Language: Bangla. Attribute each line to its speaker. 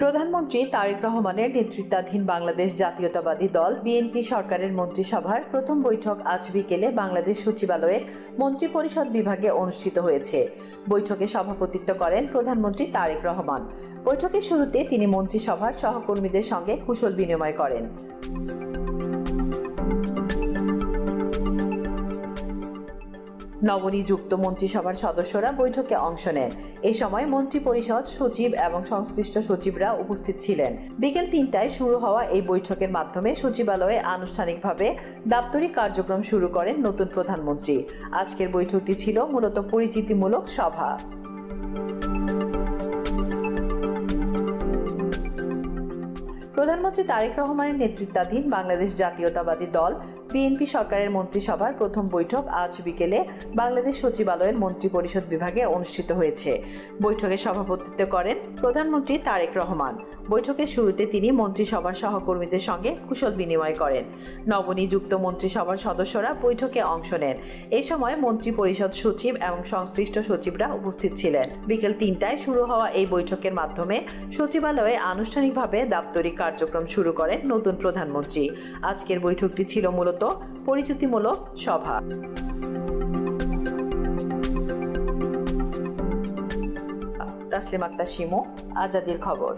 Speaker 1: প্রধানমন্ত্রী তারেক রহমানের নেতৃত্বাধীন বাংলাদেশ জাতীয়তাবাদী দল বিএনপি সরকারের মন্ত্রিসভার প্রথম বৈঠক আজ বিকেলে বাংলাদেশ সচিবালয়ের মন্ত্রিপরিষদ বিভাগে অনুষ্ঠিত হয়েছে। বৈঠকে সভাপতিত্ব করেন প্রধানমন্ত্রী তারেক রহমান। বৈঠকের শুরুতে তিনি মন্ত্রিসভার সহকর্মীদের সঙ্গে কুশল বিনিময় করেন। নবনিযুক্ত মন্ত্রিসভার সদস্যরা বৈঠকে অংশ নেন। এ সময় মন্ত্রিপরিষদ সচিব এবং সংশ্লিষ্ট সচিবরা উপস্থিত ছিলেন। বিকেল ৩টায় শুরু হওয়া এই বৈঠকের মাধ্যমে সচিবালয়ে আনুষ্ঠানিকভাবে দাপ্তরিক কার্যক্রম শুরু করেন নতুন প্রধানমন্ত্রী। আজকের বৈঠকটি ছিল মূলত পরিচিতিমূলক সভা। প্রধানমন্ত্রী তারেক রহমানের নেতৃত্বাধীন বাংলাদেশ জাতীয়তাবাদী দল বিএনপি সরকারের মন্ত্রিসভার প্রথম বৈঠক আজ বিকেলে বাংলাদেশ সচিবালয়ের মন্ত্রিপরিষদ বিভাগে অনুষ্ঠিত হয়েছে। বৈঠকে সভাপতিত্ব করেন প্রধানমন্ত্রী তারেক রহমান। বৈঠকের শুরুতে তিনি মন্ত্রিসভার সহকর্মীদের সঙ্গে কুশল বিনিময় করেন। নবনিযুক্ত মন্ত্রিসভার সদস্যরা বৈঠকে অংশ নেন। এ সময় মন্ত্রিপরিষদ সচিব এবং সংশ্লিষ্ট সচিবরা উপস্থিত ছিলেন। বিকেল ৩টায় শুরু হওয়া এই বৈঠকের মাধ্যমে সচিবালয়ে আনুষ্ঠানিকভাবে দাপ্তরিক কার্যক্রম শুরু করেন নতুন প্রধানমন্ত্রী। আজকের বৈঠকটি ছিল মূলত পরিচিতিমূলক সভা। তাসলিমা আক্তার শিমু, আজাদীর খবর।